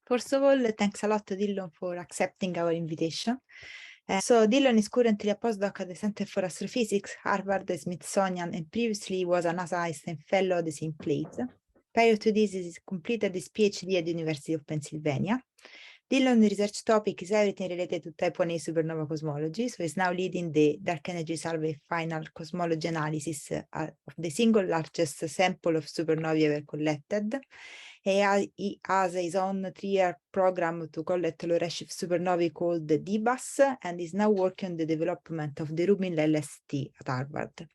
First of all, thanks a lot to Dillon for accepting our invitation. So Dillon is currently a postdoc at the Center for Astrophysics, Harvard, the Smithsonian, and previously was a NASA Einstein Fellow at the same place. Prior to this, he completed his PhD at the University of Pennsylvania. Dillon's research topic is everything related to Type Ia supernova cosmology, so he's now leading the dark energy survey final cosmology analysis of the single largest sample of supernovae ever collected. He has his own 3-year program to collect low redshift supernovae called DBAS, and is now working on the development of the Rubin LST at Harvard.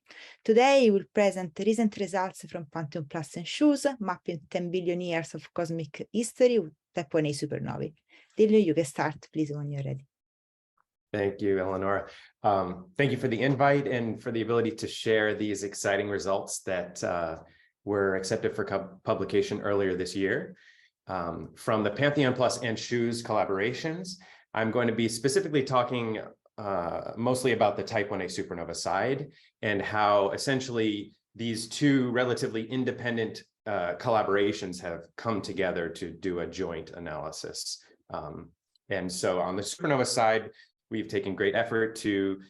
Today, he will present recent results from Pantheon and SH0ES, mapping 10 billion years of cosmic history with Type Ia supernovae. Dillon, you can start, please, when you're ready. Thank you, Eleonora. Thank you for the invite and for the ability to share these exciting results that were accepted for publication earlier this year. From the Pantheon plus and SH0ES collaborations, I'm going to be specifically talking mostly about the Type Ia supernova side and how essentially these two relatively independent collaborations have come together to do a joint analysis. And so on the supernova side, we've taken great effort to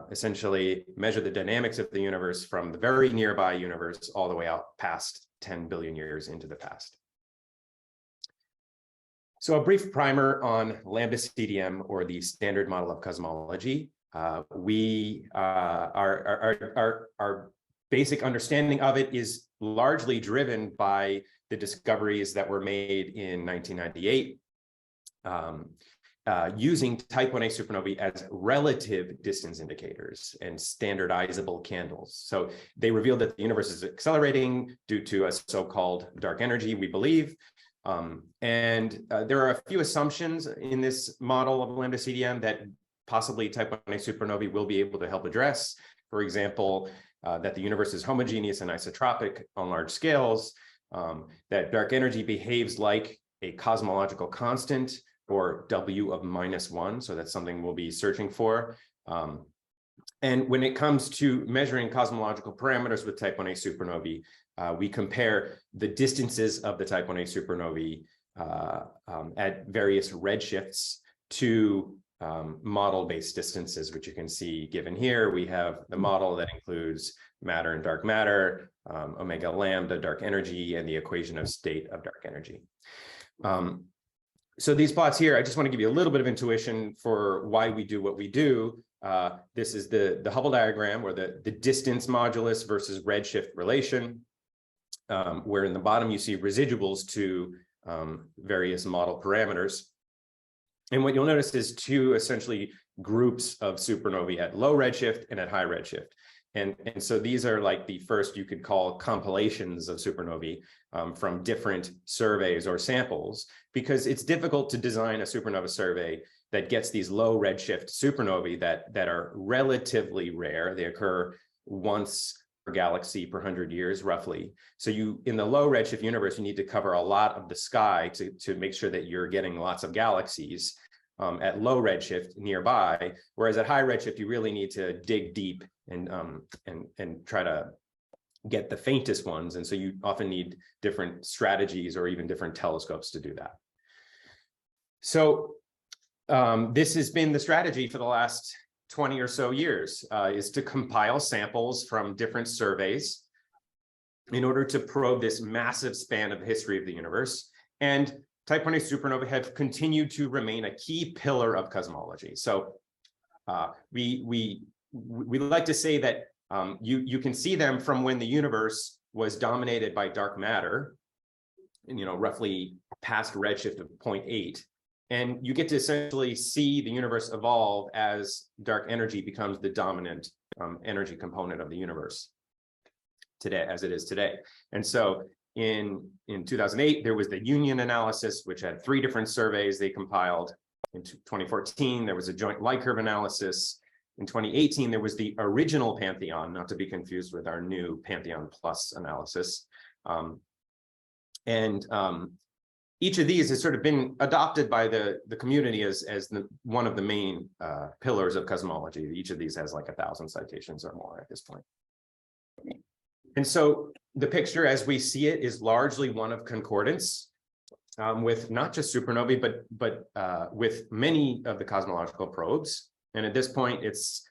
essentially measure the dynamics of the universe from the very nearby universe all the way out past 10 billion years into the past. So a brief primer on lambda CDM, or the standard model of cosmology. Our basic understanding of it is largely driven by the discoveries that were made in 1998. Using Type Ia supernovae as relative distance indicators and standardizable candles. So they revealed that the universe is accelerating due to a so-called dark energy, we believe. There are a few assumptions in this model of lambda CDM that possibly Type Ia supernovae will be able to help address. For example, that the universe is homogeneous and isotropic on large scales, that dark energy behaves like a cosmological constant, or W of -1, so that's something we'll be searching for. And when it comes to measuring cosmological parameters with Type Ia supernovae, we compare the distances of the Type Ia supernovae at various redshifts to model-based distances, which you can see given here. We have the model that includes matter and dark matter, omega lambda dark energy, and the equation of state of dark energy. So these plots here, I just want to give you a little bit of intuition for why we do what we do. This is the Hubble diagram, or the distance modulus versus redshift relation, where in the bottom you see residuals to various model parameters. And what you'll notice is two essentially groups of supernovae at low redshift and at high redshift. And so these are like the first, you could call, compilations of supernovae from different surveys or samples, because it's difficult to design a supernova survey that gets these low redshift supernovae that are relatively rare. They occur once per galaxy per 100 years, roughly. So in the low redshift universe, you need to cover a lot of the sky to make sure that you're getting lots of galaxies at low redshift nearby, whereas at high redshift, you really need to dig deep and try to get the faintest ones. And so you often need different strategies or even different telescopes to do that. So this has been the strategy for the last 20 or so years, is to compile samples from different surveys in order to probe this massive span of the history of the universe. And Type Ia supernovae have continued to remain a key pillar of cosmology. So we like to say that you can see them from when the universe was dominated by dark matter, and roughly past redshift of 0.8. And you get to essentially see the universe evolve as dark energy becomes the dominant energy component of the universe today, as it is today. And so in 2008, there was the Union analysis, which had 3 different surveys they compiled. In 2014, there was a joint light curve analysis. In 2018, there was the original Pantheon, not to be confused with our new Pantheon Plus analysis. Each of these has sort of been adopted by the community as one of the main pillars of cosmology. Each of these has like 1,000 citations or more at this point. And so the picture as we see it is largely one of concordance. with not just supernovae, but with many of the cosmological probes. And at this point, it's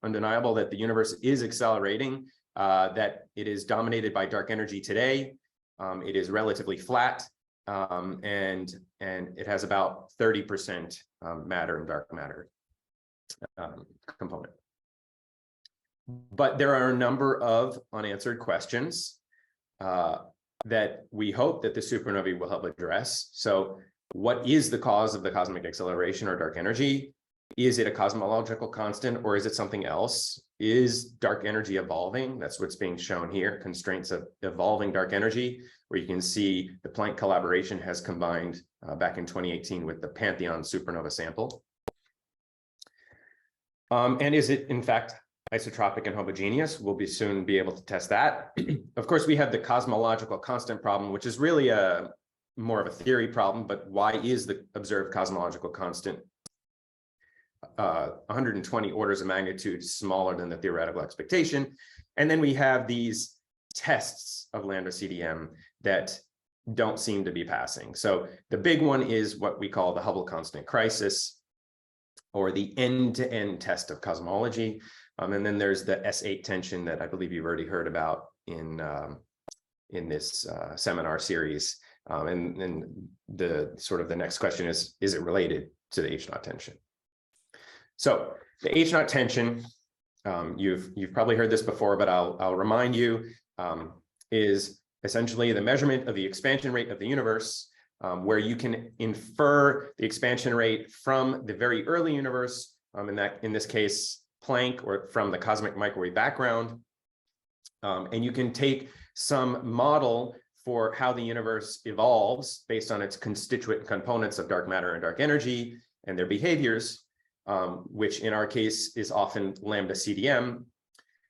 undeniable that the universe is accelerating, that it is dominated by dark energy today. It is relatively flat, and it has about 30% matter and dark matter component. But there are a number of unanswered questions that we hope that the supernovae will help address. So what is the cause of the cosmic acceleration or dark energy? Is it a cosmological constant, or is it something else? Is dark energy evolving? That's what's being shown here, constraints of evolving dark energy, where you can see the Planck collaboration has combined back in 2018 with the Pantheon supernova sample. And is it, in fact, isotropic and homogeneous? We'll soon be able to test that. Of course, we have the cosmological constant problem, which is really more of a theory problem, but why is the observed cosmological constant 120 orders of magnitude smaller than the theoretical expectation? And then we have these tests of lambda CDM that don't seem to be passing. So the big one is what we call the Hubble constant crisis, or the end-to-end test of cosmology. And then there's the S8 tension that I believe you've already heard about in this seminar series. And the sort of the next question is it related to the H0 tension? So the H0 tension, you've probably heard this before, but I'll remind you, is essentially the measurement of the expansion rate of the universe, where you can infer the expansion rate from the very early universe, in this case, Planck, or from the cosmic microwave background. And you can take some model for how the universe evolves based on its constituent components of dark matter and dark energy and their behaviors, which in our case is often lambda CDM.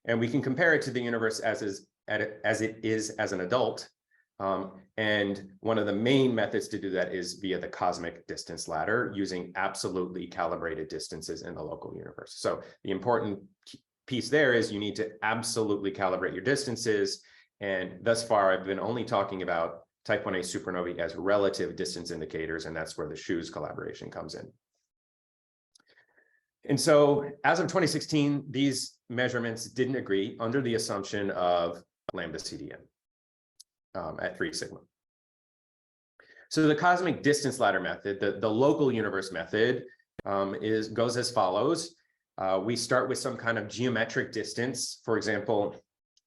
And we can compare it to the universe as it is as an adult. And one of the main methods to do that is via the cosmic distance ladder, using absolutely calibrated distances in the local universe. So the important piece there is you need to absolutely calibrate your distances. And thus far, I've been only talking about Type Ia supernovae as relative distance indicators, and that's where the SH0ES collaboration comes in. And so as of 2016, these measurements didn't agree under the assumption of lambda CDM at 3 sigma. So the cosmic distance ladder method, the local universe method, goes as follows. We start with some kind of geometric distance, for example,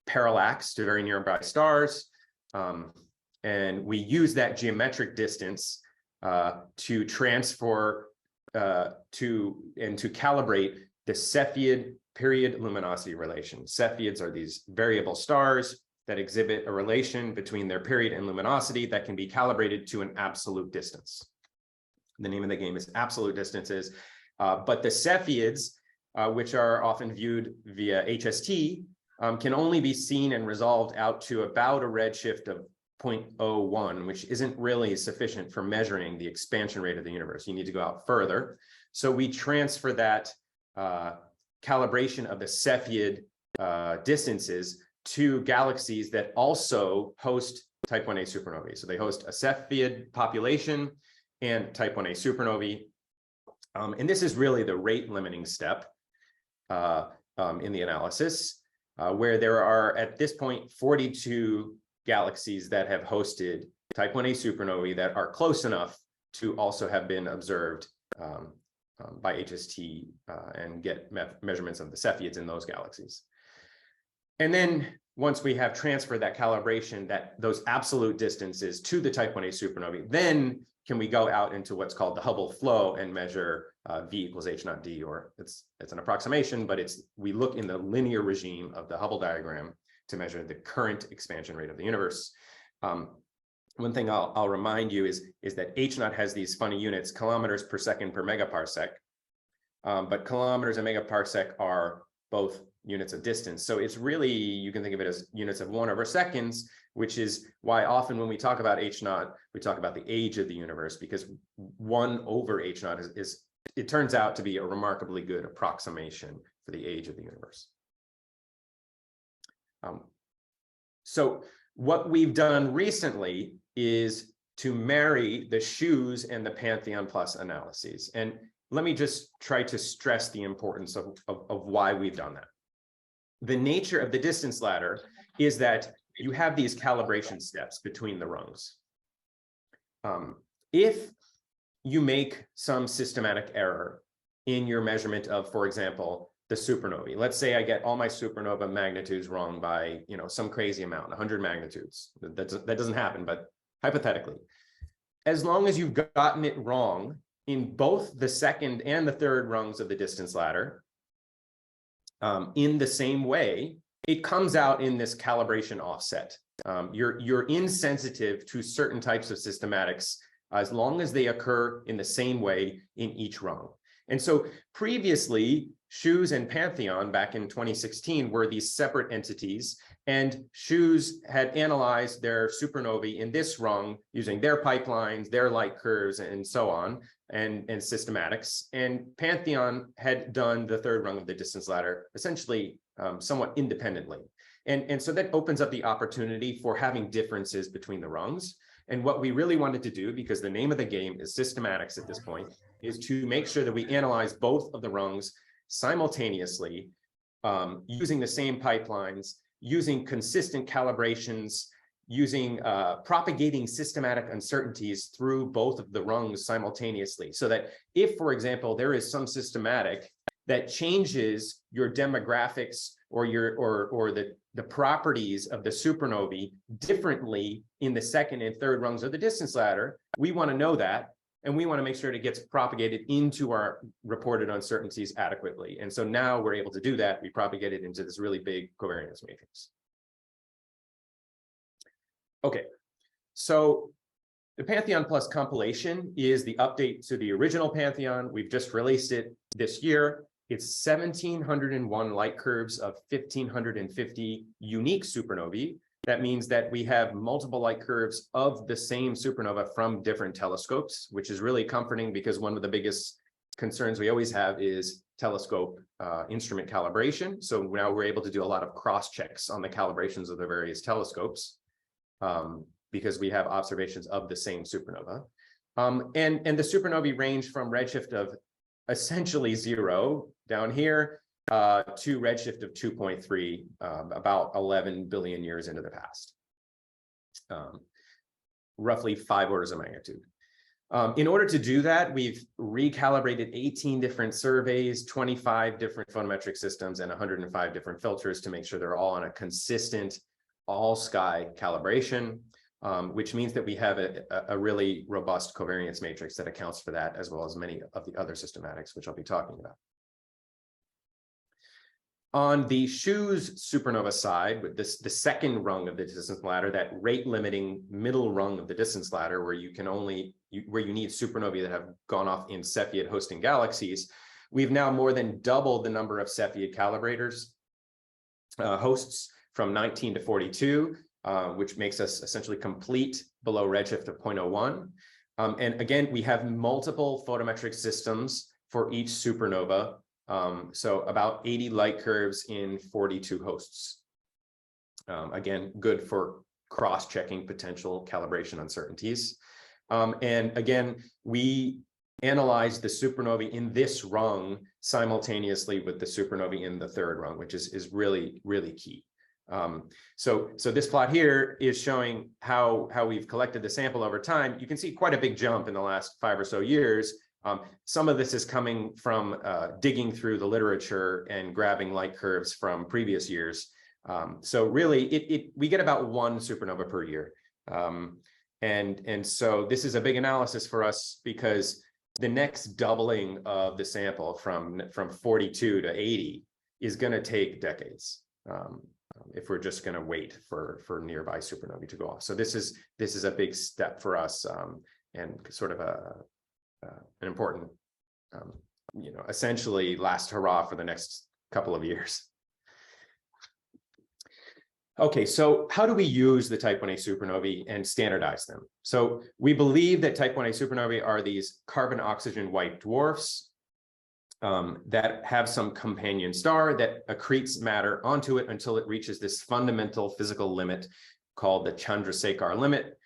parallax to very nearby stars. And we use that geometric distance to transfer to calibrate the Cepheid period luminosity relation. Cepheids are these variable stars that exhibit a relation between their period and luminosity that can be calibrated to an absolute distance. The name of the game is absolute distances, but the Cepheids, which are often viewed via HST, can only be seen and resolved out to about a redshift of 0.01, which isn't really sufficient for measuring the expansion rate of the universe. You need to go out further. So we transfer that calibration of the Cepheid distances to galaxies that also host Type Ia supernovae. So they host a Cepheid population and Type Ia supernovae. And this is really the rate limiting step in the analysis, where there are at this point 42 galaxies that have hosted Type Ia supernovae that are close enough to also have been observed by HST and get measurements of the Cepheids in those galaxies. And then once we have transferred that calibration, those absolute distances to the Type Ia supernovae, then can we go out into what's called the Hubble flow and measure V equals H0 D, or it's an approximation, but we look in the linear regime of the Hubble diagram to measure the current expansion rate of the universe. One thing I'll remind you is that H0 has these funny units, kilometers per second per megaparsec, but kilometers and megaparsec are both units of distance. So it's really, you can think of it as units of 1/seconds, which is why often when we talk about H0, we talk about the age of the universe, because 1/H0 it turns out to be a remarkably good approximation for the age of the universe. So what we've done recently is to marry the SH0ES and the Pantheon plus analyses. And let me just try to stress the importance of why we've done that. The nature of the distance ladder is that you have these calibration steps between the rungs. If you make some systematic error in your measurement of, for example, the supernovae, let's say I get all my supernova magnitudes wrong by, some crazy amount, 100 magnitudes. That doesn't happen, but hypothetically, as long as you've gotten it wrong in both the second and the third rungs of the distance ladder, in the same way, it comes out in this calibration offset. You're insensitive to certain types of systematics as long as they occur in the same way in each rung. And so previously, SH0ES and Pantheon back in 2016 were these separate entities, and SH0ES had analyzed their supernovae in this rung using their pipelines, their light curves, and so on, and systematics. And Pantheon had done the third rung of the distance ladder essentially somewhat independently. And so that opens up the opportunity for having differences between the rungs. And what we really wanted to do, because the name of the game is systematics at this point, is to make sure that we analyze both of the rungs simultaneously, using the same pipelines, using consistent calibrations, using propagating systematic uncertainties through both of the rungs simultaneously. So that if, for example, there is some systematic that changes your demographics or the properties of the supernovae differently in the second and third rungs of the distance ladder, we want to know that, and we want to make sure it gets propagated into our reported uncertainties adequately. And so now we're able to do that. We propagate it into this really big covariance matrix. Okay, so the Pantheon Plus compilation is the update to the original Pantheon. We've just released it this year. It's 1,701 light curves of 1,550 unique supernovae. That means that we have multiple light curves of the same supernova from different telescopes, which is really comforting because one of the biggest concerns we always have is telescope instrument calibration. So now we're able to do a lot of cross checks on the calibrations of the various telescopes because we have observations of the same supernova. And the supernovae range from redshift of essentially 0 down here to redshift of 2.3, about 11 billion years into the past, roughly 5 orders of magnitude. In order to do that, we've recalibrated 18 different surveys, 25 different photometric systems, and 105 different filters to make sure they're all on a consistent all-sky calibration, which means that we have a really robust covariance matrix that accounts for that, as well as many of the other systematics, which I'll be talking about. On the SH0ES supernova side, with the second rung of the distance ladder, that rate limiting middle rung of the distance ladder, where you need supernovae that have gone off in Cepheid hosting galaxies, we've now more than doubled the number of Cepheid calibrators hosts from 19 to 42, which makes us essentially complete below redshift of 0.01. And again, we have multiple photometric systems for each supernova. So about 80 light curves in 42 hosts. Again, good for cross-checking potential calibration uncertainties. And again, we analyzed the supernovae in this rung simultaneously with the supernovae in the third rung, which is really, really key. So this plot here is showing how we've collected the sample over time. You can see quite a big jump in the last 5 or so years. Some of this is coming from digging through the literature and grabbing light curves from previous years. So really, we get about 1 supernova per year. And so this is a big analysis for us because the next doubling of the sample from 42 to 80 is going to take decades. If we're just going to wait for nearby supernovae to go off. So this is a big step for us, and sort of an important, essentially last hurrah for the next couple of years. Okay, so how do we use the Type Ia supernovae and standardize them? So we believe that Type Ia supernovae are these carbon-oxygen white dwarfs that have some companion star that accretes matter onto it until it reaches this fundamental physical limit called the Chandrasekhar limit.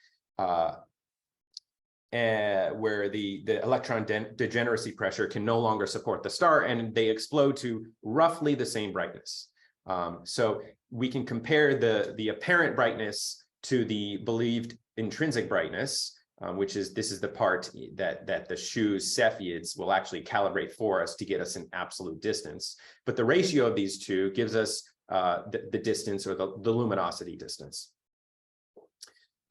where the electron degeneracy pressure can no longer support the star, and they explode to roughly the same brightness. So we can compare the apparent brightness to the believed intrinsic brightness, which is, this is the part that the SH0ES Cepheids will actually calibrate for us to get us an absolute distance. But the ratio of these two gives us the distance, or the luminosity distance.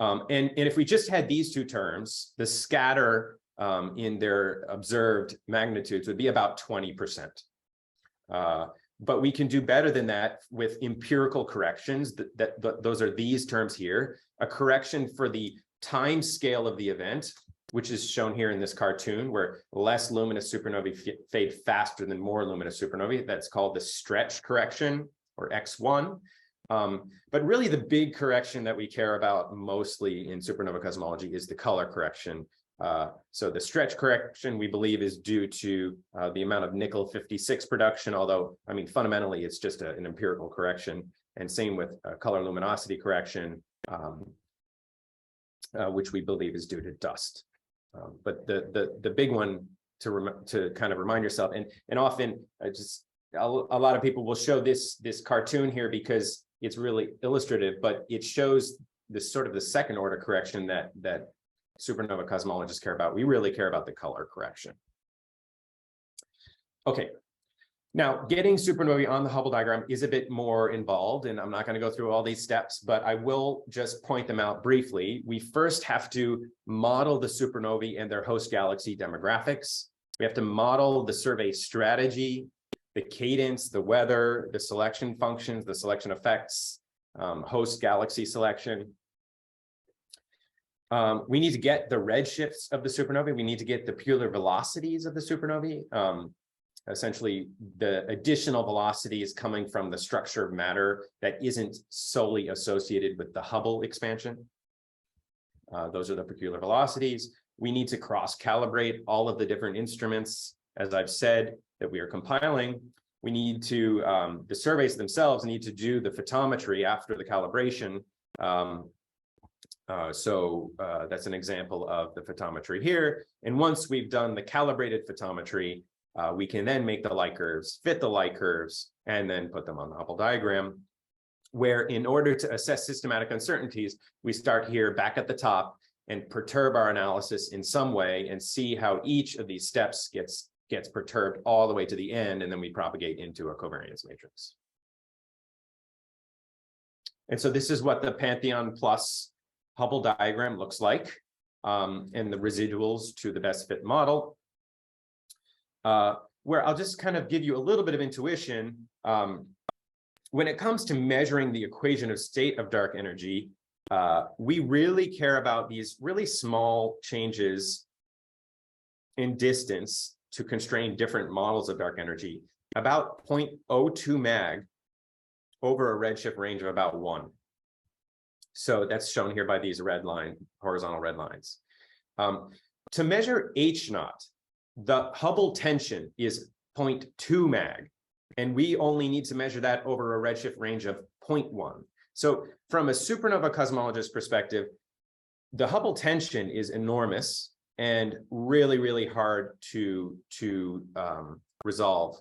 And if we just had these two terms, the scatter in their observed magnitudes would be about 20%. But we can do better than that with empirical corrections. Those are these terms here, a correction for the time scale of the event, which is shown here in this cartoon, where less luminous supernovae fade faster than more luminous supernovae. That's called the stretch correction, or X1. But really the big correction that we care about mostly in supernova cosmology is the color correction. So the stretch correction, we believe, is due to the amount of nickel 56 production, although, I mean, fundamentally, it's just an empirical correction. And same with color luminosity correction, which we believe is due to dust. But the big one to kind of remind yourself, and often a lot of people will show this cartoon here because it's really illustrative, but it shows this sort of the second order correction that supernova cosmologists care about. We really care about the color correction. Okay, now getting supernovae on the Hubble diagram is a bit more involved, and I'm not going to go through all these steps, but I will just point them out briefly. We first have to model the supernovae and their host galaxy demographics. We have to model the survey strategy, the cadence, the weather, the selection functions, the selection effects, host galaxy selection. We need to get the redshifts of the supernovae. We need to get the peculiar velocities of the supernovae. Essentially, the additional velocities coming from the structure of matter that isn't solely associated with the Hubble expansion. Those are the peculiar velocities. We need to cross-calibrate all of the different instruments, as I've said, that we are compiling. We need to, the surveys themselves need to do the photometry after the calibration. So that's an example of the photometry here. And once we've done the calibrated photometry, we can then make the light curves, fit the light curves, and then put them on the Hubble diagram, where in order to assess systematic uncertainties, we start here back at the top and perturb our analysis in some way and see how each of these steps gets perturbed all the way to the end, and then we propagate into a covariance matrix. And so this is what the Pantheon plus Hubble diagram looks like, and the residuals to the best fit model, where I'll just kind of give you a little bit of intuition. When it comes to measuring the equation of state of dark energy, we really care about these really small changes in distance to constrain different models of dark energy, about 0.02 mag over a redshift range of about 1. So that's shown here by these red line, horizontal red lines. To measure H0, the Hubble tension is 0.2 mag, and we only need to measure that over a redshift range of 0.1. So from a supernova cosmologist perspective, the Hubble tension is enormous and really, really hard to resolve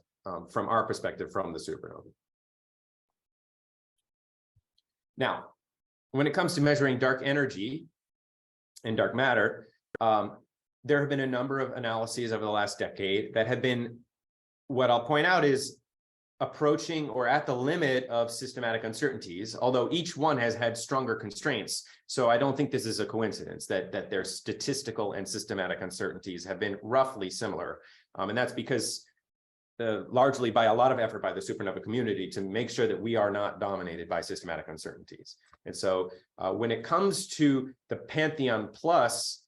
from our perspective from the supernova. Now, when it comes to measuring dark energy and dark matter, there have been a number of analyses over the last decade that have been, what I'll point out is, approaching or at the limit of systematic uncertainties, although each one has had stronger constraints. So I don't think this is a coincidence that their statistical and systematic uncertainties have been roughly similar. And that's because largely by a lot of effort by the supernova community to make sure that we are not dominated by systematic uncertainties. And so when it comes to the Pantheon plus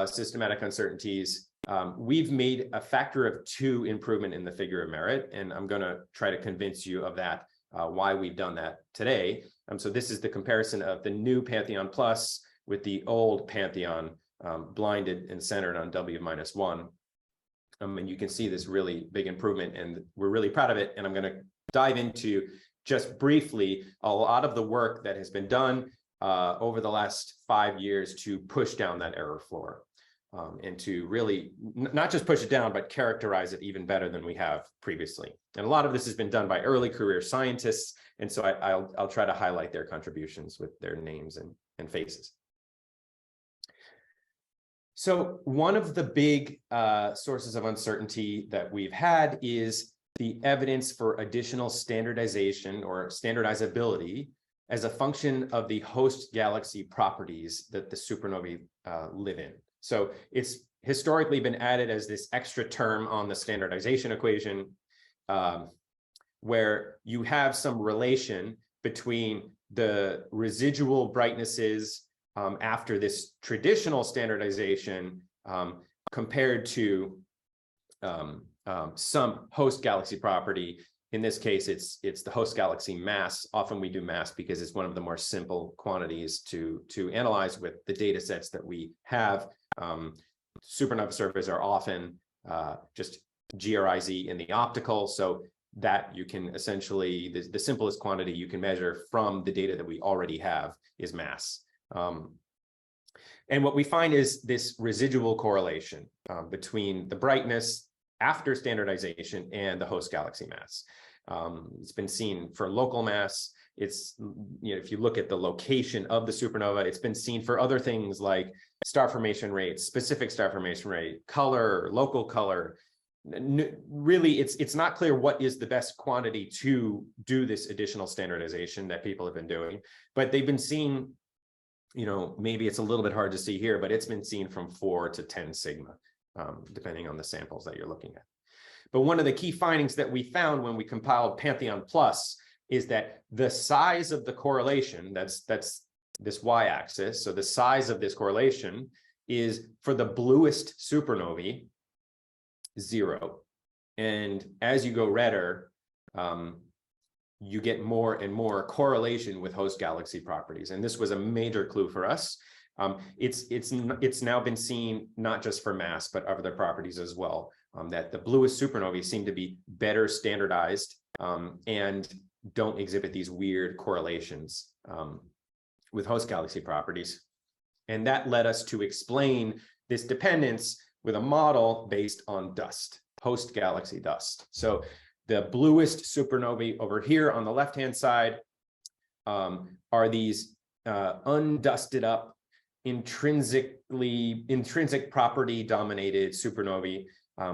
systematic uncertainties, we've made a factor of 2 improvement in the figure of merit, and I'm going to try to convince you of that, why we've done that today. So this is the comparison of the new Pantheon Plus with the old Pantheon, blinded and centered on W-1. And you can see this really big improvement, and we're really proud of it. And I'm going to dive into just briefly a lot of the work that has been done over the last 5 years to push down that error floor. and to really not just push it down, but characterize it even better than we have previously. And a lot of this has been done by early career scientists. And so I'll try to highlight their contributions with their names and faces. So one of the big sources of uncertainty that we've had is the evidence for additional standardization or standardizability as a function of the host galaxy properties that the supernovae live in. So it's historically been added as this extra term on the standardization equation, where you have some relation between the residual brightnesses after this traditional standardization compared to some host galaxy property. In this case, it's the host galaxy mass. Often we do mass because it's one of the more simple quantities to analyze with the data sets that we have. Supernova surveys are often just GRIZ in the optical, so that you can essentially, the simplest quantity you can measure from the data that we already have is mass. And what we find is this residual correlation between the brightness after standardization and the host galaxy mass. It's been seen for local mass. It's, if you look at the location of the supernova, it's been seen for other things like star formation rate, specific star formation rate, color, local color. Really, it's not clear what is the best quantity to do this additional standardization that people have been doing, but they've been seen, maybe it's a little bit hard to see here, but it's been seen from 4 to 10 sigma, depending on the samples that you're looking at. But one of the key findings that we found when we compiled Pantheon Plus is that the size of the correlation, that's this y-axis, so the size of this correlation is for the bluest supernovae, 0. And as you go redder, you get more and more correlation with host galaxy properties. And this was a major clue for us. It's now been seen not just for mass, but other properties as well, that the bluest supernovae seem to be better standardized and don't exhibit these weird correlations with host galaxy properties. And that led us to explain this dependence with a model based on dust, host galaxy dust. So the bluest supernovae over here on the left-hand side are these undusted up, intrinsic property dominated supernovae,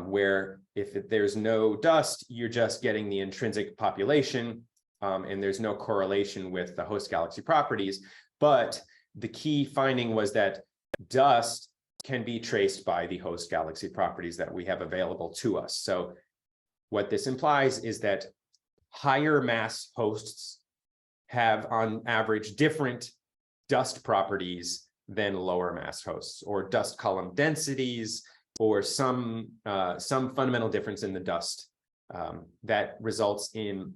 where if there's no dust, you're just getting the intrinsic population, and there's no correlation with the host galaxy properties. But the key finding was that dust can be traced by the host galaxy properties that we have available to us. So what this implies is that higher mass hosts have on average different dust properties than lower mass hosts, or dust column densities, or some fundamental difference in the dust that results in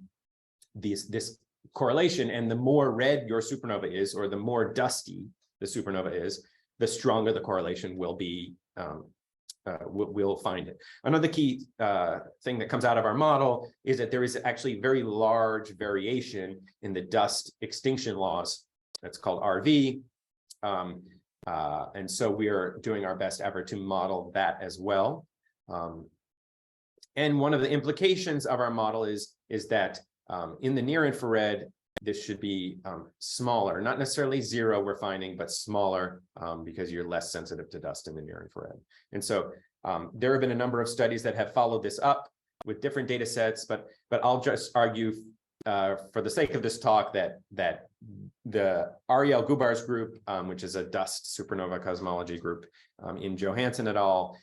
this correlation. And the more red your supernova is, or the more dusty the supernova is, the stronger the correlation will be. We'll find it. Another key thing that comes out of our model is that there is actually very large variation in the dust extinction laws. That's called RV. And so we are doing our best effort to model that as well. And one of the implications of our model is that in the near infrared, this should be smaller, not necessarily 0 we're finding, but smaller because you're less sensitive to dust in the near infrared. And so there have been a number of studies that have followed this up with different data sets, but I'll just argue for the sake of this talk that the Ariel Gubar's group, which is a dust supernova cosmology group in Johansson et al.,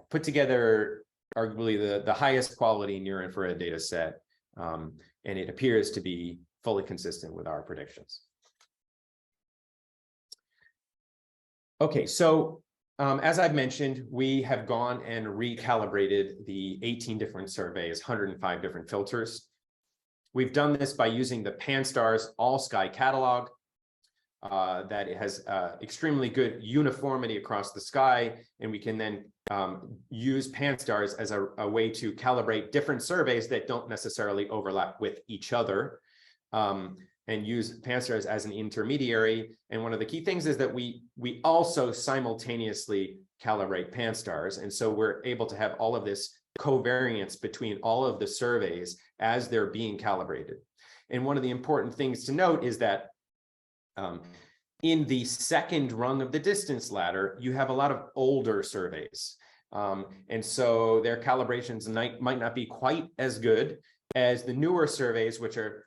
put together arguably the highest quality near infrared data set, and it appears to be fully consistent with our predictions. Okay, so as I've mentioned, we have gone and recalibrated the 18 different surveys, 105 different filters. We've done this by using the Pan-STARRS all-sky catalog that it has extremely good uniformity across the sky, and we can then use Pan-STARRS as a way to calibrate different surveys that don't necessarily overlap with each other. and use pan-stars as an intermediary. And one of the key things is that we also simultaneously calibrate pan-stars. And so we're able to have all of this covariance between all of the surveys as they're being calibrated. And one of the important things to note is that in the second rung of the distance ladder, you have a lot of older surveys. And so their calibrations might not be quite as good as the newer surveys, which are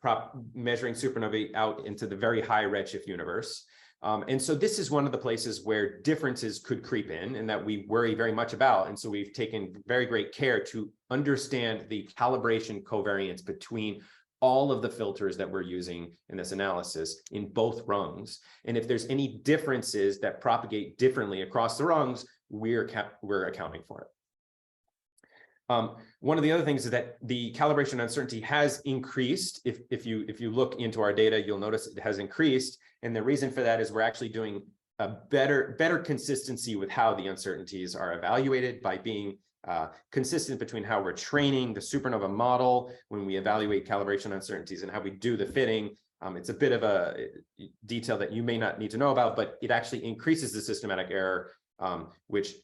measuring supernovae out into the very high redshift universe. And so this is one of the places where differences could creep in and that we worry very much about. And so we've taken very great care to understand the calibration covariance between all of the filters that we're using in this analysis in both rungs. And if there's any differences that propagate differently across the rungs, we're accounting for it. One of the other things is that the calibration uncertainty has increased. If you look into our data, you'll notice it has increased. And the reason for that is we're actually doing a better consistency with how the uncertainties are evaluated by being consistent between how we're training the supernova model when we evaluate calibration uncertainties and how we do the fitting. It's a bit of a detail that you may not need to know about, but it actually increases the systematic error, which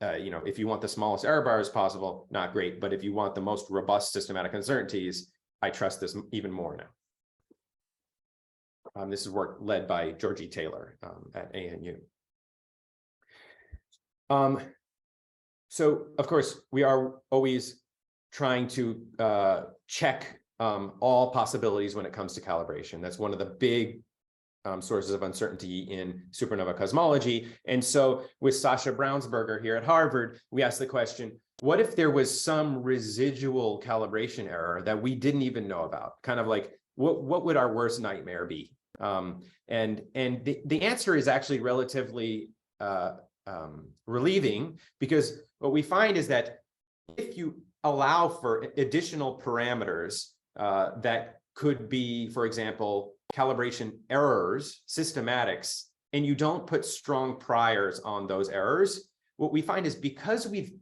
if you want the smallest error bars possible, not great. But if you want the most robust systematic uncertainties, I trust this even more now. This is work led by Georgie Taylor at ANU. So, of course, we are always trying to check all possibilities when it comes to calibration. That's one of the big sources of uncertainty in supernova cosmology. And so with Sasha Brownsberger here at Harvard, we asked the question, what if there was some residual calibration error that we didn't even know about? Kind of like, what would our worst nightmare be? And the answer is actually relatively relieving, because what we find is that if you allow for additional parameters that could be, for example, calibration errors, systematics, and you don't put strong priors on those errors, what we find is because we've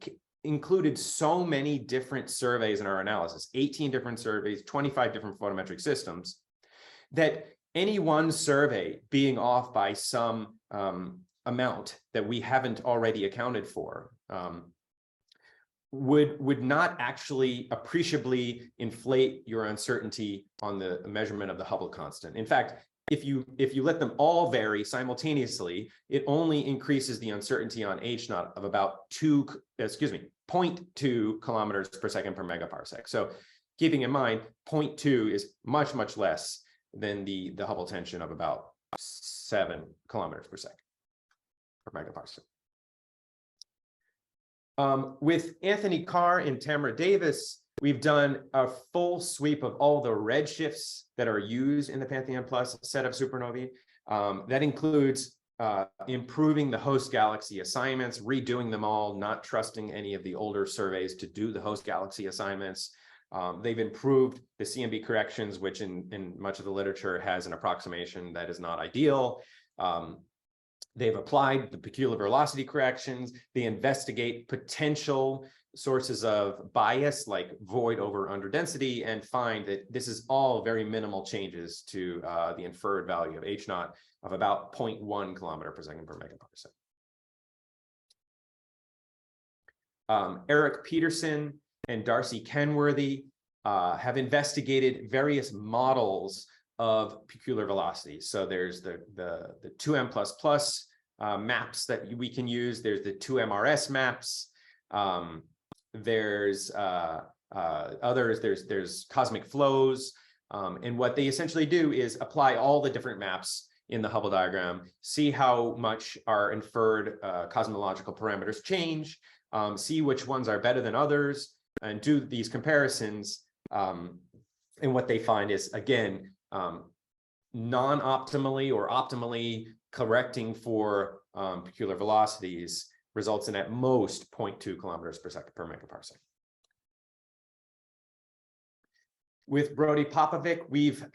included so many different surveys in our analysis, 18 different surveys, 25 different photometric systems, that any one survey being off by some amount that we haven't already accounted for would not actually appreciably inflate your uncertainty on the measurement of the Hubble constant. In fact, if you let them all vary simultaneously, it only increases the uncertainty on H0 of about 0.2 kilometers per second per megaparsec. So keeping in mind, 0.2 is much, much less than the Hubble tension of about 7 kilometers per second per megaparsec. With Anthony Carr and Tamara Davis, we've done a full sweep of all the redshifts that are used in the Pantheon Plus set of supernovae. That includes improving the host galaxy assignments, redoing them all, not trusting any of the older surveys to do the host galaxy assignments. They've improved the CMB corrections, which in much of the literature has an approximation that is not ideal. They've applied the peculiar velocity corrections. They investigate potential sources of bias like void over under density and find that this is all very minimal changes to the inferred value of H0 of about 0.1 kilometer per second per megaparsec. Eric Peterson and Darcy Kenworthy have investigated various models of peculiar velocities. So there's the 2M++ maps that we can use. There's the 2MRS maps. There's others. There's cosmic flows. And what they essentially do is apply all the different maps in the Hubble diagram, see how much our inferred cosmological parameters change, see which ones are better than others, and do these comparisons. And what they find is, again, non-optimally or optimally correcting for peculiar velocities results in at most 0.2 kilometers per second per megaparsec. With Brody Popovic, we've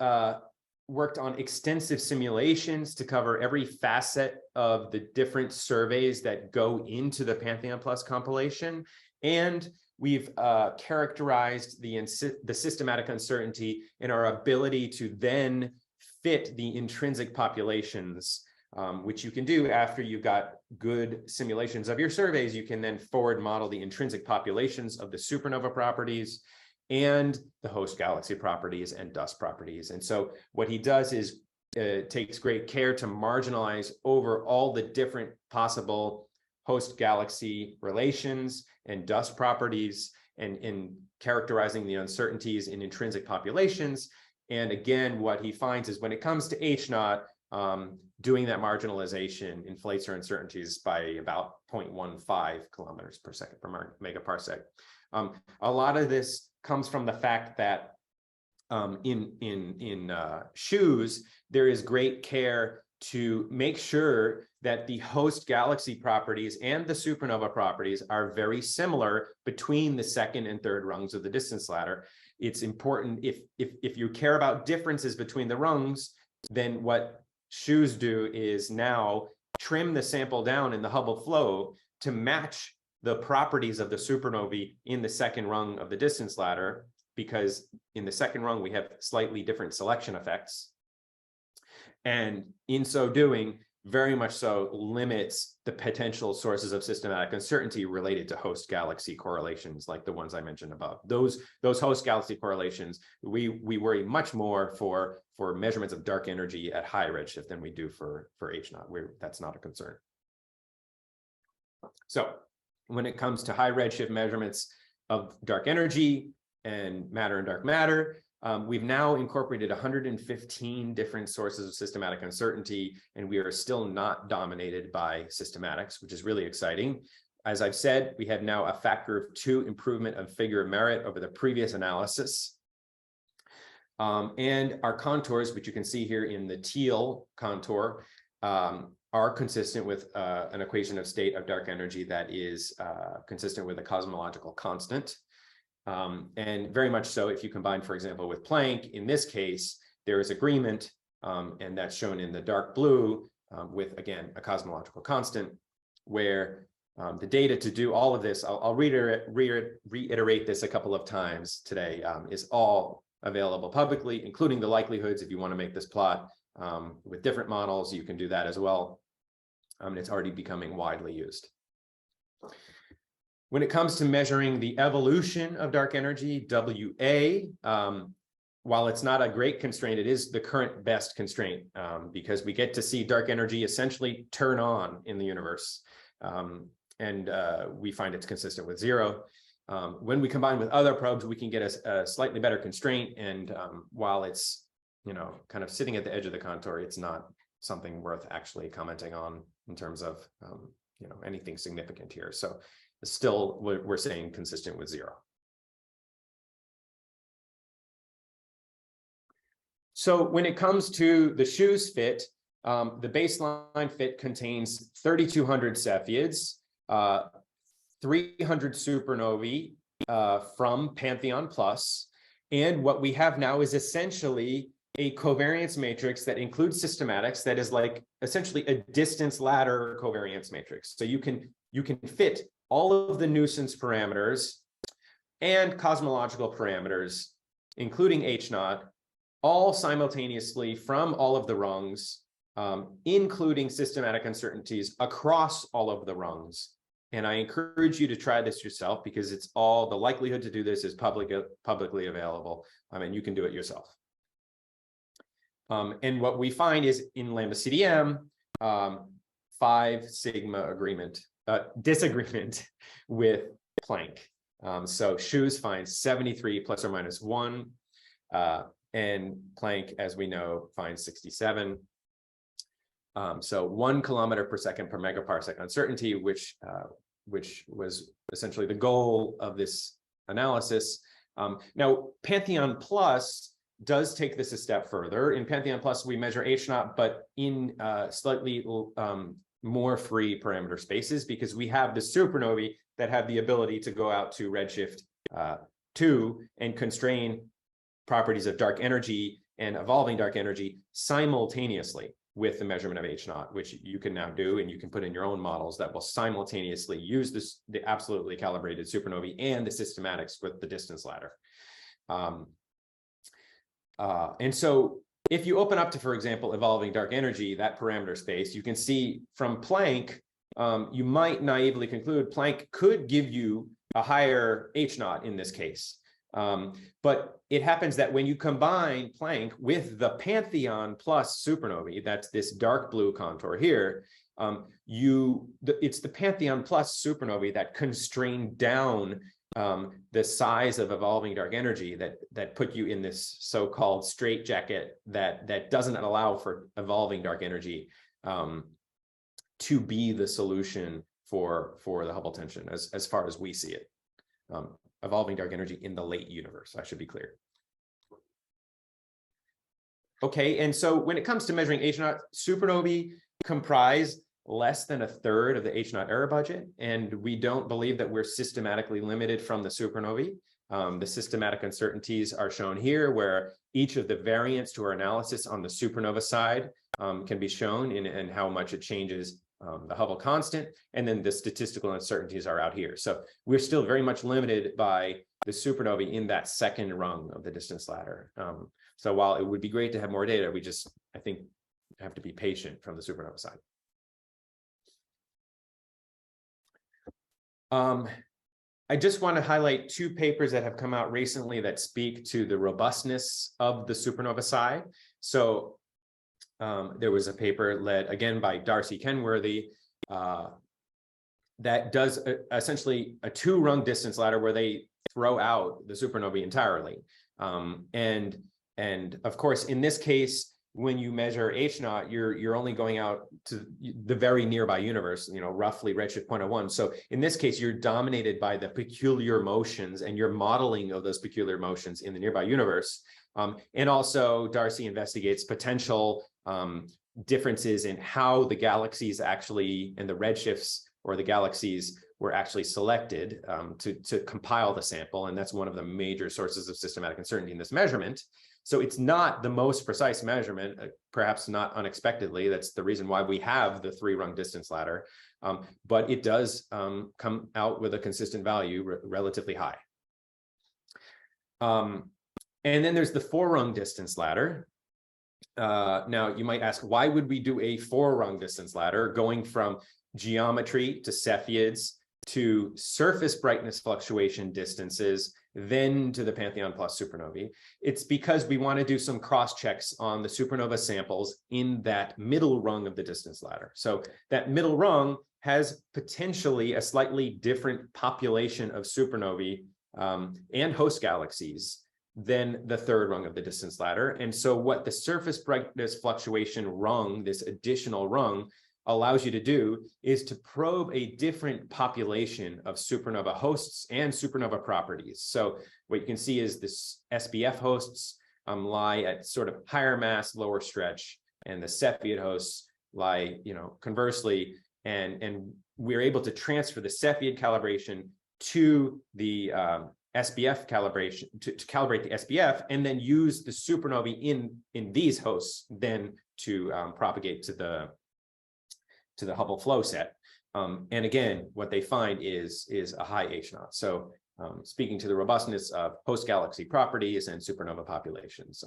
worked on extensive simulations to cover every facet of the different surveys that go into the Pantheon Plus compilation. And we've characterized the systematic uncertainty in our ability to then fit the intrinsic populations, which you can do after you've got good simulations of your surveys. You can then forward model the intrinsic populations of the supernova properties and the host galaxy properties and dust properties. And so what he does is takes great care to marginalize over all the different possible host galaxy relations and dust properties, and in characterizing the uncertainties in intrinsic populations. And again, what he finds is when it comes to H0, doing that marginalization inflates our uncertainties by about 0.15 kilometers per second per megaparsec. A lot of this comes from the fact that in SH0ES, there is great care to make sure that the host galaxy properties and the supernova properties are very similar between the second and third rungs of the distance ladder. It's important, if you care about differences between the rungs, then what SH0ES do is now trim the sample down in the Hubble flow to match the properties of the supernovae in the second rung of the distance ladder, because in the second rung we have slightly different selection effects. And in so doing, very much so limits the potential sources of systematic uncertainty related to host galaxy correlations like the ones I mentioned above. Those host galaxy correlations, we worry much more for measurements of dark energy at high redshift than we do for H0. That's not a concern. So when it comes to high redshift measurements of dark energy and matter and dark matter, we've now incorporated 115 different sources of systematic uncertainty, and we are still not dominated by systematics, which is really exciting. As I've said, we have now a factor of 2 improvement of figure of merit over the previous analysis. And our contours, which you can see here in the teal contour, are consistent with an equation of state of dark energy that is consistent with a cosmological constant. And very much so if you combine, for example, with Planck, in this case, there is agreement, and that's shown in the dark blue with, again, a cosmological constant, where the data to do all of this, I'll reiterate this a couple of times today, is all available publicly, including the likelihoods. If you want to make this plot with different models, you can do that as well. It's already becoming widely used. When it comes to measuring the evolution of dark energy, WA, while it's not a great constraint, it is the current best constraint because we get to see dark energy essentially turn on in the universe. And we find it's consistent with 0. When we combine with other probes, we can get a slightly better constraint. And while it's, kind of sitting at the edge of the contour, it's not something worth actually commenting on in terms of, anything significant here. So still, we're saying consistent with 0. So when it comes to the SH0ES fit, the baseline fit contains 3,200 Cepheids, 300 supernovae from Pantheon Plus, and what we have now is essentially a covariance matrix that includes systematics that is like essentially a distance ladder covariance matrix. So you can fit all of the nuisance parameters and cosmological parameters, including H0, all simultaneously from all of the rungs, including systematic uncertainties across all of the rungs. And I encourage you to try this yourself because it's all, the likelihood to do this is publicly available. And you can do it yourself. And what we find is in Lambda CDM, 5 sigma disagreement with Planck. So SH0ES finds 73 plus or minus 1, and Planck, as we know, finds 67. So 1 kilometer per second per megaparsec uncertainty, which was essentially the goal of this analysis. Now, Pantheon Plus does take this a step further. In Pantheon Plus, we measure H0, but in slightly more free parameter spaces, because we have the supernovae that have the ability to go out to redshift 2 and constrain properties of dark energy and evolving dark energy simultaneously with the measurement of H0, which you can now do, and you can put in your own models that will simultaneously use the absolutely calibrated supernovae and the systematics with the distance ladder. And so if you open up to, for example, evolving dark energy, that parameter space, you can see from Planck, you might naively conclude Planck could give you a higher H0 in this case. But it happens that when you combine Planck with the Pantheon plus supernovae, that's this dark blue contour here, it's the Pantheon plus supernovae that constrain down the size of evolving dark energy that put you in this so-called straitjacket that doesn't allow for evolving dark energy to be the solution for the Hubble tension as far as we see it. Evolving dark energy in the late universe, I should be clear. Okay, and so when it comes to measuring H0, supernovae comprise less than a third of the H0 error budget, and we don't believe that we're systematically limited from the supernovae. The systematic uncertainties are shown here, where each of the variants to our analysis on the supernova side can be shown in how much it changes the Hubble constant, and then the statistical uncertainties are out here. So we're still very much limited by the supernovae in that second rung of the distance ladder. So while it would be great to have more data, we just, I think, have to be patient from the supernova side. I just want to highlight two papers that have come out recently that speak to the robustness of the supernova side. So there was a paper led again by Darcy Kenworthy that does essentially a two-rung distance ladder where they throw out the supernovae entirely. And of course, in this case, when you measure H0, you're only going out to the very nearby universe, roughly redshift 0.01. So in this case, you're dominated by the peculiar motions and your modeling of those peculiar motions in the nearby universe. And also, Darcy investigates potential differences in how the galaxies actually, and the redshifts or the galaxies were actually selected to compile the sample. And that's one of the major sources of systematic uncertainty in this measurement. So it's not the most precise measurement, perhaps not unexpectedly. That's the reason why we have the three-rung distance ladder. But it does come out with a consistent value, relatively high. And then there's the four-rung distance ladder. Now, you might ask, why would we do a four-rung distance ladder going from geometry to Cepheids to surface brightness fluctuation distances, then to the Pantheon plus supernovae? It's because we want to do some cross checks on the supernova samples in that middle rung of the distance ladder. So that middle rung has potentially a slightly different population of supernovae and host galaxies than the third rung of the distance ladder. And so what the surface brightness fluctuation rung, this additional rung, allows you to do is to probe a different population of supernova hosts and supernova properties. So what you can see is this SBF hosts lie at sort of higher mass, lower stretch, and the Cepheid hosts lie, conversely, and we're able to transfer the Cepheid calibration to the SBF calibration to calibrate the SBF, and then use the supernovae in these hosts then to propagate to the Hubble flow set. And again, what they find is a high H0. So speaking to the robustness of host galaxy properties and supernova populations.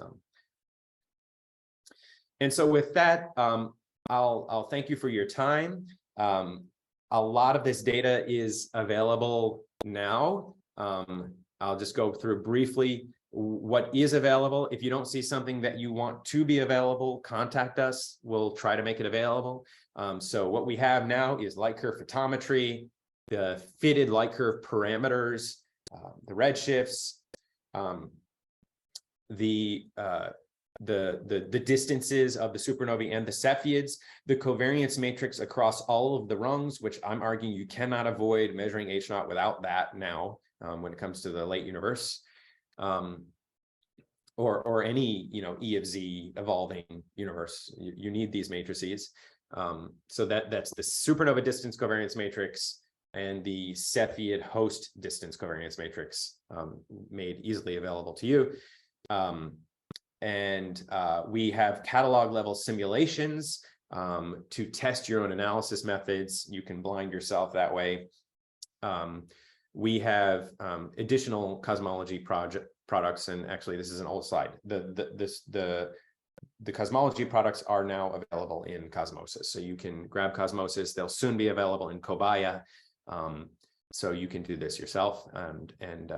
And so with that, I'll thank you for your time. A lot of this data is available now. I'll just go through briefly what is available. If you don't see something that you want to be available, contact us. We'll try to make it available. So what we have now is light curve photometry, the fitted light curve parameters, the redshifts, the distances of the supernovae and the Cepheids, the covariance matrix across all of the rungs, which I'm arguing you cannot avoid measuring H0 without that now when it comes to the late universe, or any E of Z evolving universe. You need these matrices. So that's the supernova distance covariance matrix and the Cepheid host distance covariance matrix made easily available to you. And we have catalog level simulations to test your own analysis methods. You can blind yourself that way. We have additional cosmology products, and actually this is an old slide. The the cosmology products are now available in Cosmosis. So you can grab Cosmosis. They'll soon be available in Cobaya. So you can do this yourself. And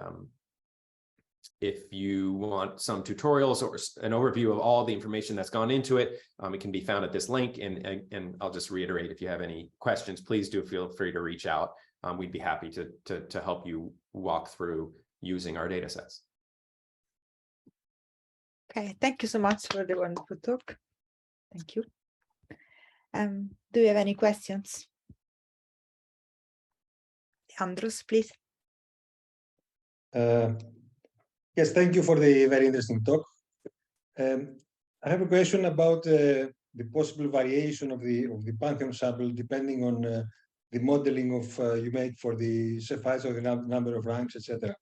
if you want some tutorials or an overview of all the information that's gone into it, it can be found at this link. And I'll just reiterate, if you have any questions, please do feel free to reach out. We'd be happy to help you walk through using our data sets. Okay, thank you so much for the wonderful talk. Thank you. Do you have any questions? Andros, please. Yes, thank you for the very interesting talk. I have a question about the possible variation of the Pantheon sample depending on the modeling of you made for the cephides or the number of ranks, etc.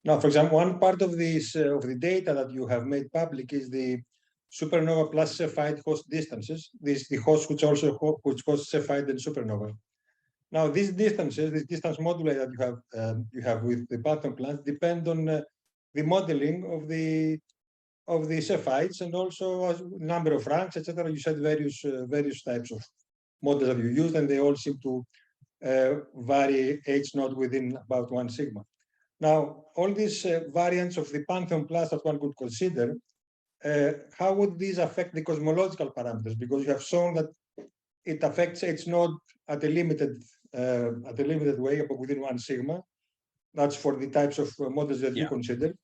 Now, for example, one part of this of the data that you have made public is the supernova plus cephide host distances. The hosts which host cephide and supernova. Now, these distances, this distance moduli that you have with the Pantheon plants depend on the modeling of the cephides and also number of ranks, etc. You said various types of models that you used, and they all seem to vary H0 within about 1 sigma. Now, all these variants of the Pantheon plus that one could consider, how would these affect the cosmological parameters? Because you have shown that it affects H0 at a limited way, but within 1 sigma. That's for the types of models that you consider.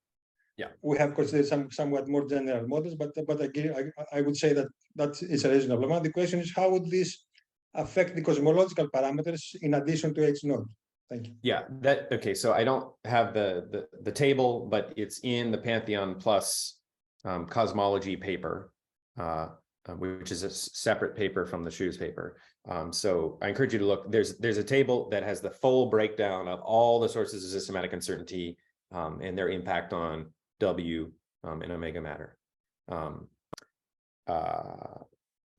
Yeah, we have considered somewhat more general models, but again, I would say that is a reasonable amount. The question is, how would this affect the cosmological parameters in addition to H0? Thank you. Yeah, okay. So I don't have the table, but it's in the Pantheon Plus cosmology paper, which is a separate paper from the SH0ES paper. So I encourage you to look. There's a table that has the full breakdown of all the sources of systematic uncertainty and their impact on W and omega matter.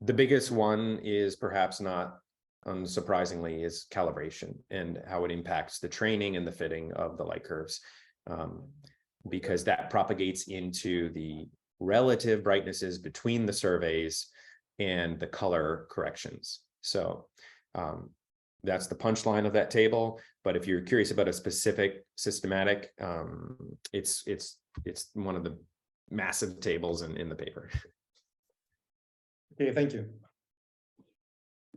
The biggest one is perhaps not unsurprisingly is calibration and how it impacts the training and the fitting of the light curves, because that propagates into the relative brightnesses between the surveys and the color corrections. So that's the punchline of that table. But if you're curious about a specific systematic, it's one of the massive tables in the paper. Okay, thank you.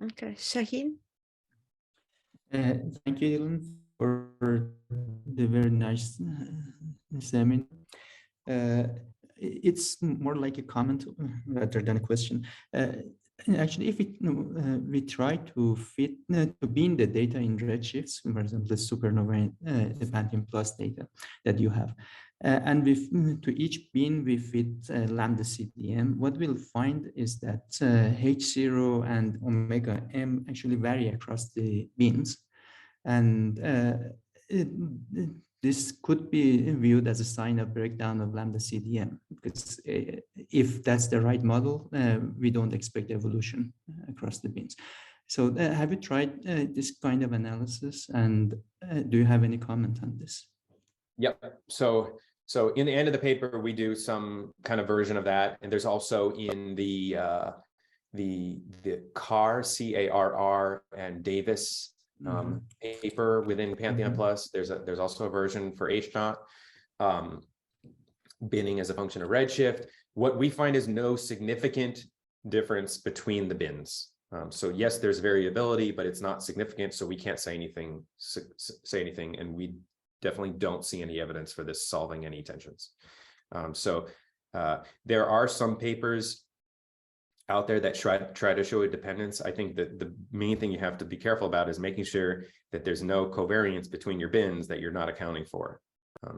Okay, Shaheen. Thank you, Dillon, for the very nice seminar. It's more like a comment rather than a question. Actually, if we try to fit to beam the data in redshifts, for example, the supernova, the Pantheon plus data that you have, and to each beam we fit lambda CDM, what we'll find is that H0 and omega M actually vary across the beams, and this could be viewed as a sign of breakdown of lambda CDM, because if that's the right model, we don't expect evolution across the beams. So have you tried this kind of analysis, and do you have any comment on this? Yep. So in the end of the paper, we do some kind of version of that, and there's also in the CARR, C-A-R-R, and Davis paper within Pantheon Plus. There's also a version for H0, binning as a function of redshift. What we find is no significant difference between the bins. So yes, there's variability, but it's not significant. So we can't say anything, and we definitely don't see any evidence for this solving any tensions. There are some papers out there that try to show a dependence. I think that the main thing you have to be careful about is making sure that there's no covariance between your bins that you're not accounting for.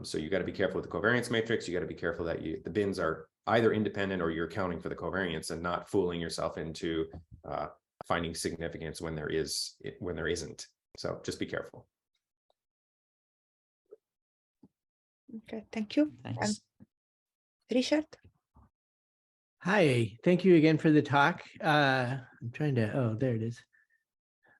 So you got to be careful with the covariance matrix. You got to be careful that the bins are either independent or you're accounting for the covariance and not fooling yourself into finding significance when there isn't. So just be careful. Okay, thank you. Thanks. Richard. Hi, thank you again for the talk. I'm trying to, oh, there it is.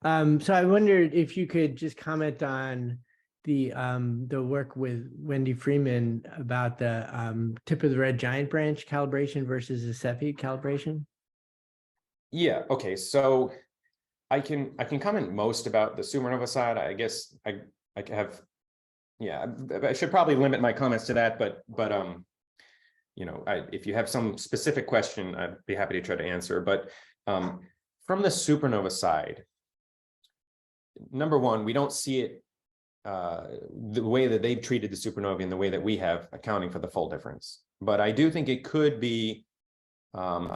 So I wondered if you could just comment on the work with Wendy Freeman about the tip of the red giant branch calibration versus the Cepheid calibration? Yeah. Okay. So I can comment most about the supernova side. I guess I have, yeah, I should probably limit my comments to that, but you know, if you have some specific question, I'd be happy to try to answer. But from the supernova side, number one, we don't see it the way that they've treated the supernovae and the way that we have, accounting for the full difference. But I do think it could be a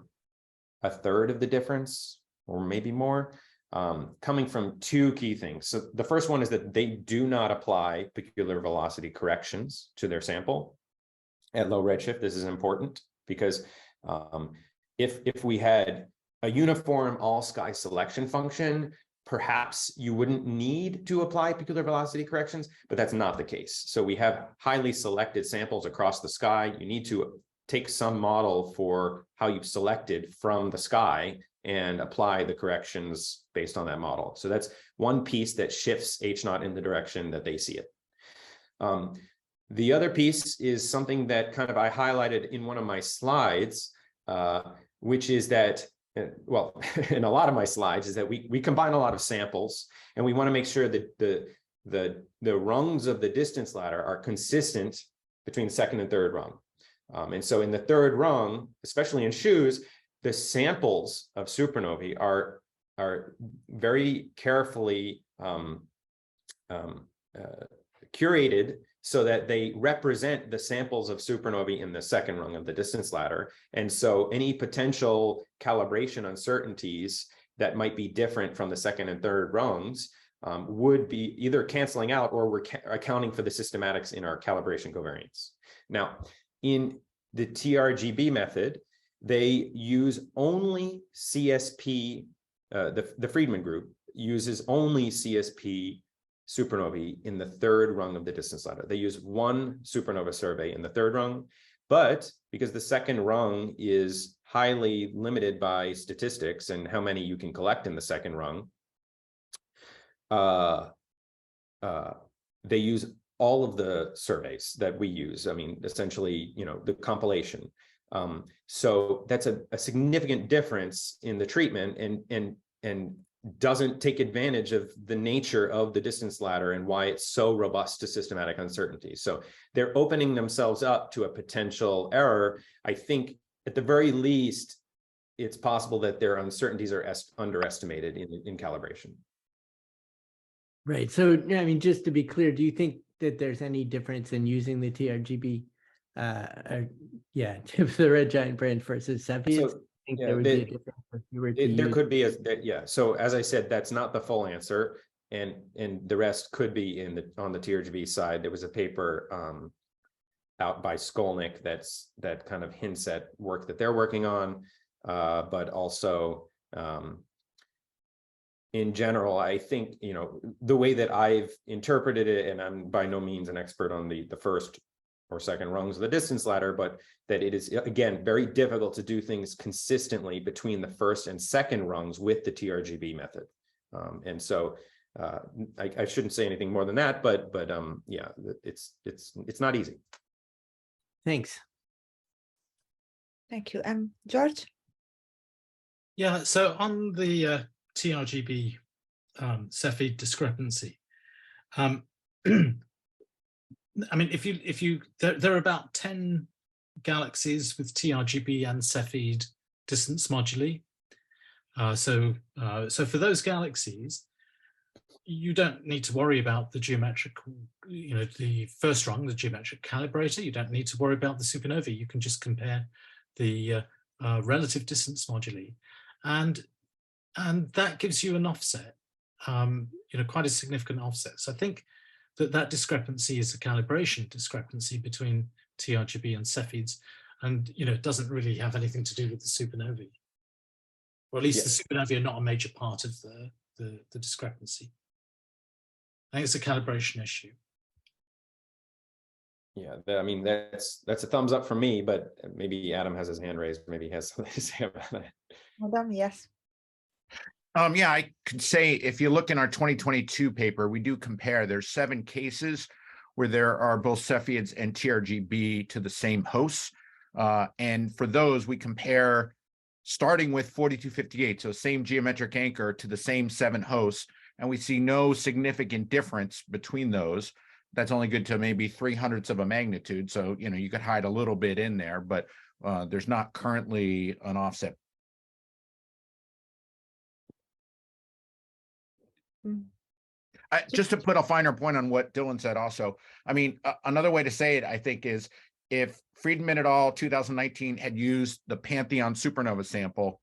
third of the difference, or maybe more, coming from two key things. So the first one is that they do not apply peculiar velocity corrections to their sample at low redshift. This is important because if we had a uniform all sky selection function, perhaps you wouldn't need to apply peculiar velocity corrections, but that's not the case. So we have highly selected samples across the sky. You need to take some model for how you've selected from the sky and apply the corrections based on that model. So that's one piece that shifts H0 in the direction that they see it. The other piece is something that kind of I highlighted in one of my slides, which is that, well, in a lot of my slides, is that we combine a lot of samples, and we want to make sure that the rungs of the distance ladder are consistent between the second and third rung. And so in the third rung, especially in SH0ES, the samples of supernovae are very carefully curated so that they represent the samples of supernovae in the second rung of the distance ladder. And so any potential calibration uncertainties that might be different from the second and third rungs would be either canceling out, or we're accounting for the systematics in our calibration covariance. Now, in the TRGB method, they use only CSP, the Friedman group uses only CSP supernovae in the third rung of the distance ladder. They use one supernova survey in the third rung, but because the second rung is highly limited by statistics and how many you can collect in the second rung, they use all of the surveys that we use. I mean, essentially, you know, the compilation. So that's a significant difference in the treatment, and doesn't take advantage of the nature of the distance ladder and why it's so robust to systematic uncertainty. So they're opening themselves up to a potential error. I think at the very least, it's possible that their uncertainties are underestimated in calibration. Right. So, I mean, just to be clear, do you think that there's any difference in using the TRGB, tip of the red giant branch versus Cepheid? So, I think yeah, there would be a difference if you were to there use... could be yeah. So as I said, that's not the full answer, and the rest could be on the TRGB side. There was a paper out by Skolnick that kind of hints at work that they're working on, but also in general, I think, you know, the way that I've interpreted it, and I'm by no means an expert on the first or second rungs of the distance ladder, but that it is, again, very difficult to do things consistently between the first and second rungs with the TRGB method. And so I shouldn't say anything more than that, but yeah, it's not easy. Thanks. Thank you. George? Yeah, so on the TRGB Cepheid discrepancy, I mean, there are about 10 galaxies with TRGB and Cepheid distance moduli. So for those galaxies, you don't need to worry about the geometric, you know, the first rung, the geometric calibrator. You don't need to worry about the supernovae. You can just compare the relative distance moduli, and that gives you an offset, you know, quite a significant offset. So I think that discrepancy is a calibration discrepancy between TRGB and Cepheids, and, you know, it doesn't really have anything to do with the supernovae, or at least the supernovae are not a major part of the discrepancy. I think it's a calibration issue. Yeah, I mean, that's a thumbs up for me, but maybe Adam has his hand raised. Maybe he has something to say about that. Adam, yes. Yeah, I could say if you look in our 2022 paper, we do compare. There's 7 cases where there are both Cepheids and TRGB to the same hosts. And for those, we compare starting with 4258, so same geometric anchor to the same 7 hosts, and we see no significant difference between those. That's only good to maybe 0.03 of a magnitude. So, you know, you could hide a little bit in there, but there's not currently an offset. Just to put a finer point on what Dillon said also, I mean, another way to say it, I think, is if Friedman et al. 2019 had used the Pantheon supernova sample,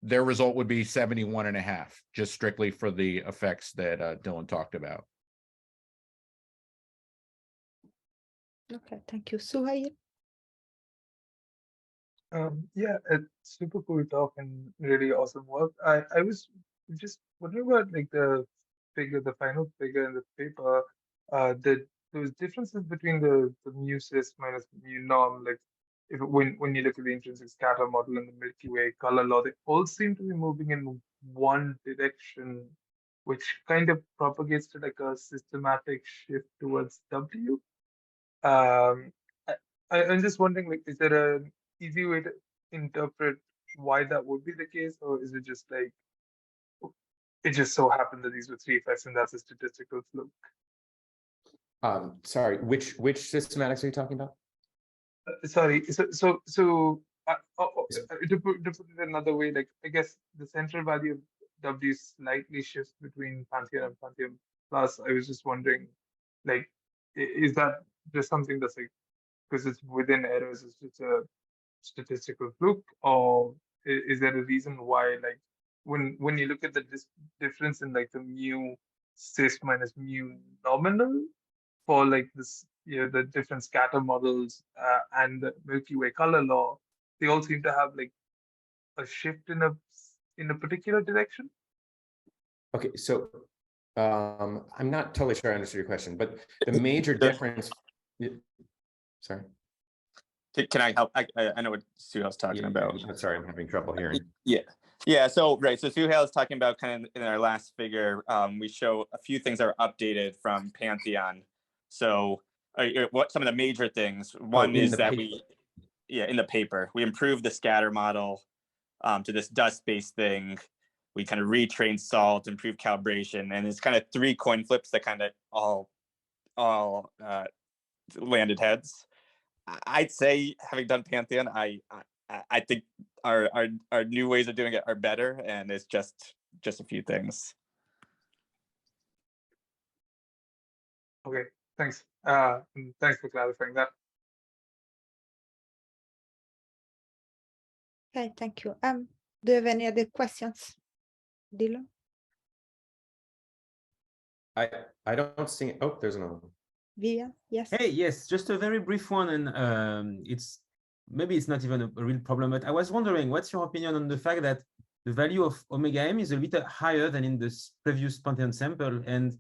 their result would be 71.5, just strictly for the effects that Dillon talked about. Okay, thank you. Suhail? Yeah, it's super cool talk and really awesome work. I was just wondering about like the final figure in the paper, those differences between the mu cis minus mu norm, like when you look at the intrinsic scatter model and the Milky Way color law, they all seem to be moving in one direction, which kind of propagates to like a systematic shift towards W. Um, I'm just wondering, like, is there an easy way to interpret why that would be the case, or is it just like it just so happened that these were 3 effects and that's a statistical fluke? Sorry, which systematics are you talking about? Sorry, to put it another way, like I guess the central value of W slightly shifts between Pantheon and Pantheon Plus. I was just wondering, like, is that just something that's like, because it's within errors, it's just a statistical fluke, or is there a reason why, like, when you look at the difference in like the mu cis minus mu nominal for like this, you know, the different scatter models and the Milky Way color law, they all seem to have like a shift in a particular direction? Okay, so I'm not totally sure I understood your question, but the major difference. Sorry. Can I help? I know what Suhail's talking about. Sorry, I'm having trouble hearing. Yeah. So right. So Suhail is talking about kind of in our last figure. We show a few things that are updated from Pantheon. So what some of the major things? One is that in the paper, we improved the scatter model to this dust-based thing. We kind of retrained salt, improved calibration, and it's kind of 3 coin flips that kind of all landed heads. I'd say, having done Pantheon, I think our new ways of doing it are better, and it's just a few things. Okay, thanks. Thanks for clarifying that. Okay, thank you. Do you have any other questions, Dillon? I don't see. Oh, there's another one. Vivian, yes. Hey, yes, just a very brief one, and maybe it's not even a real problem, but I was wondering, what's your opinion on the fact that the value of omega m is a bit higher than in this previous Pantheon sample, and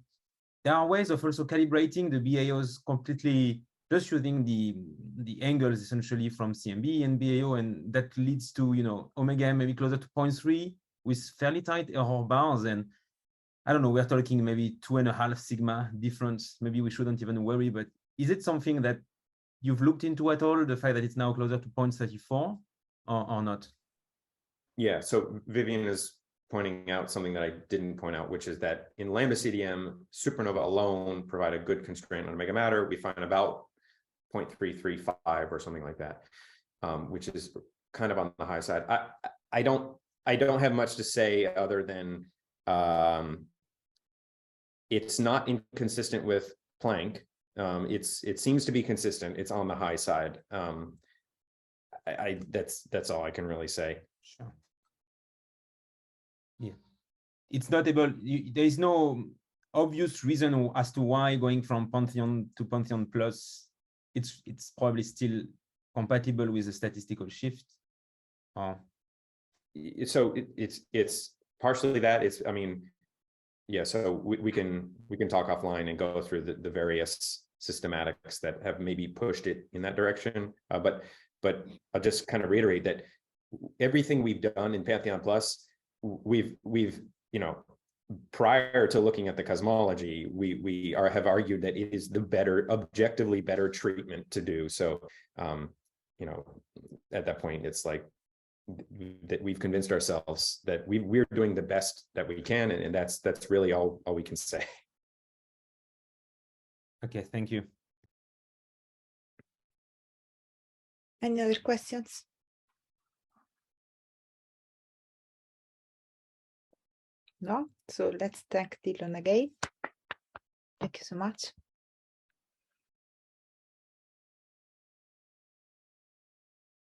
there are ways of also calibrating the BAOs completely, just using the angles essentially from CMB and BAO, and that leads to, you know, omega m maybe closer to 0.3 with fairly tight error bars, and I don't know, we're talking maybe 2.5 sigma difference. Maybe we shouldn't even worry, but is it something that you've looked into at all, the fact that it's now closer to 0.34 or not? Yeah, so Vivian is pointing out something that I didn't point out, which is that in lambda CDM, supernova alone provide a good constraint on omega matter. We find about 0.335 or something like that, which is kind of on the high side. I don't have much to say other than it's not inconsistent with Planck. It seems to be consistent. It's on the high side. That's all I can really say. Sure. Yeah, it's not able. There is no obvious reason as to why going from Pantheon to Pantheon Plus, it's probably still compatible with the statistical shift. So it's partially that. I mean, yeah. So we can talk offline and go through the various systematics that have maybe pushed it in that direction. But I'll just kind of reiterate that everything we've done in Pantheon Plus, we've prior to looking at the cosmology, we have argued that it is the objectively better treatment to do. So, at that point, it's like that we've convinced ourselves that we're doing the best that we can, and that's really all we can say. Okay, thank you. Any other questions? No? So let's thank Dillon again. Thank you so much.